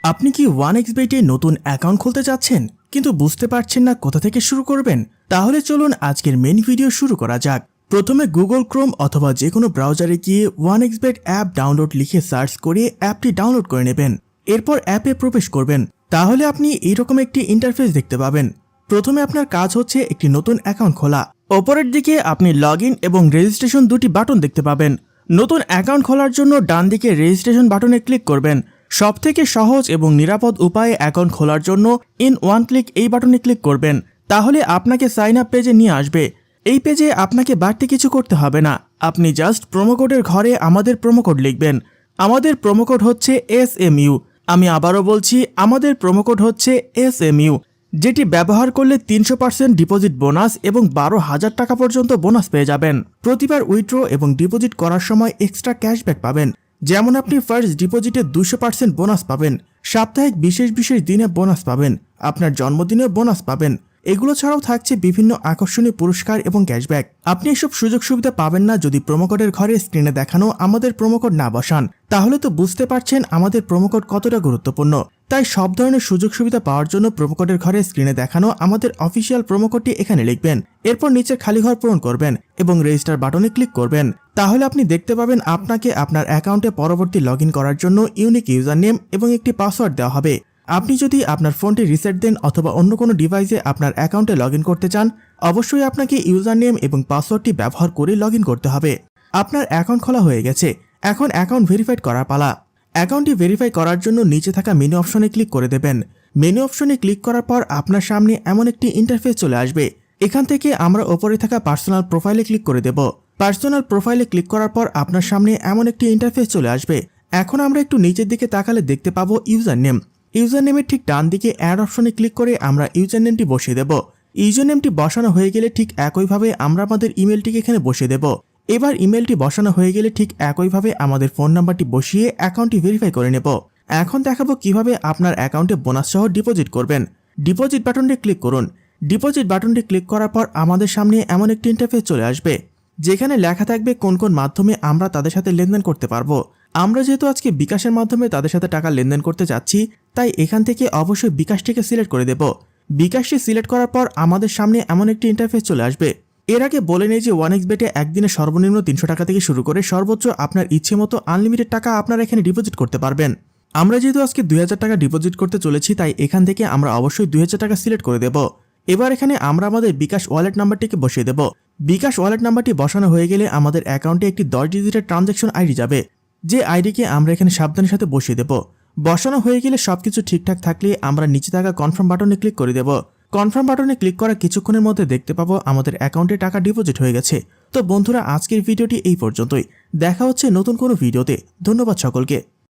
আপনি কি 1xBet এ নতুন অ্যাকাউন্ট খুলতে চাচ্ছেন কিন্তু বুঝতে পারছেন না কোথা থেকে শুরু করবেন? তাহলে চলুন আজকের মেইন ভিডিও শুরু করা যাক। প্রথমে গুগল ক্রোম অথবা যে কোনো ব্রাউজারে গিয়ে 1xBet অ্যাপ ডাউনলোড লিখে সার্চ করে অ্যাপটি ডাউনলোড করে নেবেন। এরপর অ্যাপে প্রবেশ করবেন। তাহলে আপনি এইরকম একটি ইন্টারফেস দেখতে পাবেন। প্রথমে আপনার কাজ হচ্ছে একটি নতুন অ্যাকাউন্ট খোলা। ওপরের দিকে আপনি লগইন এবং রেজিস্ট্রেশন দুটি বাটন দেখতে পাবেন। নতুন অ্যাকাউন্ট খোলার জন্য ডান দিকে রেজিস্ট্রেশন বাটনে ক্লিক করবেন। সবথেকে সহজ এবং নিরাপদ উপায়ে অ্যাকাউন্ট খোলার জন্য ইন ওয়ান ক্লিক এই বাটনে ক্লিক করবেন। তাহলে আপনাকে সাইন আপ পেজে নিয়ে আসবে। এই পেজে আপনাকে বাড়তি কিছু করতে হবে না। আপনি জাস্ট প্রোমোকোডের ঘরে আমাদের প্রোমোকোড লিখবেন। আমাদের প্রোমোকোড হচ্ছে SMU। আমি আবারও বলছি, আমাদের প্রোমোকোড হচ্ছে SMU, যেটি ব্যবহার করলে 300% ডিপোজিট বোনাস এবং 12,000 টাকা পর্যন্ত বোনাস পেয়ে যাবেন। প্রতিবার উইথড্র এবং ডিপোজিট করার সময় এক্সট্রা ক্যাশব্যাক পাবেন। যেমন আপনি ফার্স্ট ডিপোজিটে 200% বোনাস পাবেন, সাপ্তাহিক বিশেষ দিনে বোনাস পাবেন, আপনার জন্মদিনে বোনাস পাবেন। এগুলো ছাড়াও থাকছে বিভিন্ন আকর্ষণীয় পুরস্কার এবং ক্যাশব্যাক। আপনি এসব সুযোগ সুবিধা পাবেন না যদি প্রোমোকোডের ঘরে স্ক্রিনে দেখানো আমাদের প্রোমোকোড না বসান। তাহলে তো বুঝতে পারছেন আমাদের প্রোমোকোড কতটা গুরুত্বপূর্ণ। তাই সব ধরনের সুযোগ সুবিধা পাওয়ার জন্য প্রোমোকোডের ঘরে স্ক্রিনে দেখানো আমাদের অফিসিয়াল প্রোমোকোডটি এখানে লিখবেন। এরপর নিচের খালি ঘর পূরণ করবেন এবং রেজিস্টার বাটনে ক্লিক করবেন। তাহলে আপনি দেখতে পাবেন আপনাকে আপনার অ্যাকাউন্টে পরবর্তী লগইন করার জন্য ইউনিক ইউজার নেম এবং একটি পাসওয়ার্ড দেওয়া হবে। আপনি যদি আপনার ফোনটি রিসেট দেন অথবা অন্য কোনো ডিভাইসে আপনার অ্যাকাউন্টে লগইন করতে চান, অবশ্যই আপনাকে ইউজার নেম এবং পাসওয়ার্ডটি ব্যবহার করে লগইন করতে হবে। আপনার অ্যাকাউন্ট খোলা হয়ে গেছে। এখন অ্যাকাউন্ট ভেরিফাইড করার পালা। অ্যাকাউন্টটি ভেরিফাই করার জন্য নিচে থাকা মেনু অপশনে ক্লিক করে দেবেন। মেনু অপশনে ক্লিক করার পর আপনার সামনে এমন একটি ইন্টারফেস চলে আসবে। এখান থেকে আমরা ওপরে থাকা পার্সোনাল প্রোফাইলে ক্লিক করে দেব। পার্সোনাল প্রোফাইলে ক্লিক করার পর আপনার সামনে এমন একটি ইন্টারফেস চলে আসবে। এখন আমরা একটু নিচের দিকে তাকালে দেখতে পাবো ইউজার নেম। ইউজার নেমের ঠিক ডান দিকে অ্যাড অপশনে ক্লিক করে আমরা ইউজার নেমটি বসিয়ে দেব। ইউজার নেমটি বসানো হয়ে গেলে ঠিক একইভাবে আমরা আমাদের ইমেলটিকে এখানে বসিয়ে দেব। এবার ইমেলটি বসানো হয়ে গেলে ঠিক একইভাবে আমাদের ফোন নাম্বারটি বসিয়ে অ্যাকাউন্টটি ভেরিফাই করে নেব। এখন দেখাবো কিভাবে আপনার অ্যাকাউন্টে বোনাস সহ ডিপোজিট করবেন। ডিপোজিট বাটনটি ক্লিক করুন। ডিপোজিট বাটনটি ক্লিক করার পর আমাদের সামনে এমন একটি ইন্টারফেস চলে আসবে, যেখানে লেখা থাকবে কোন কোন মাধ্যমে আমরা তাদের সাথে লেনদেন করতে পারবো। আমরা যেহেতু আজকে বিকাশের মাধ্যমে তাদের সাথে টাকা লেনদেন করতে যাচ্ছি, তাই এখান থেকে অবশ্যই বিকাশটিকে সিলেক্ট করে দেব। বিকাশটি সিলেক্ট করার পর আমাদের সামনে এমন একটি ইন্টারফেস চলে আসবে। এর আগে বলে নেই যে 1xBet একদিনে সর্বনিম্ন 300 টাকা থেকে শুরু করে সর্বোচ্চ আপনার ইচ্ছে মতো আনলিমিটেড টাকা আপনারা এখানে ডিপোজিট করতে পারবেন। আমরা যেহেতু আজকে 2000 টাকা ডিপোজিট করতে চলেছি, তাই এখান থেকে আমরা অবশ্যই 2000 টাকা সিলেক্ট করে দেব। এবার এখানে আমরা আমাদের বিকাশ ওয়ালেট নাম্বারটিকে বসিয়ে দেব। বিকাশ ওয়ালেট নাম্বারটি বসানো হয়ে গেলে আমাদের অ্যাকাউন্টে একটি 10 ডিজিটের ট্রানজ্যাকশন আইডি যাবে, যে আইডিকে আমরা এখানে সাবধানের সাথে বসিয়ে দেব। বসানো হয়ে গেলে সবকিছু ঠিকঠাক থাকলে আমরা নিচে থাকা কনফার্ম বাটনে ক্লিক করে দেব। কনফার্ম বাটনে ক্লিক করা কিছুক্ষণের মধ্যে দেখতে পাবো আমাদের অ্যাকাউন্টে টাকা ডিপোজিট হয়ে গেছে। তো বন্ধুরা, আজকের ভিডিওটি এই পর্যন্তই। দেখা হচ্ছে নতুন কোনো ভিডিওতে। ধন্যবাদ সকলকে।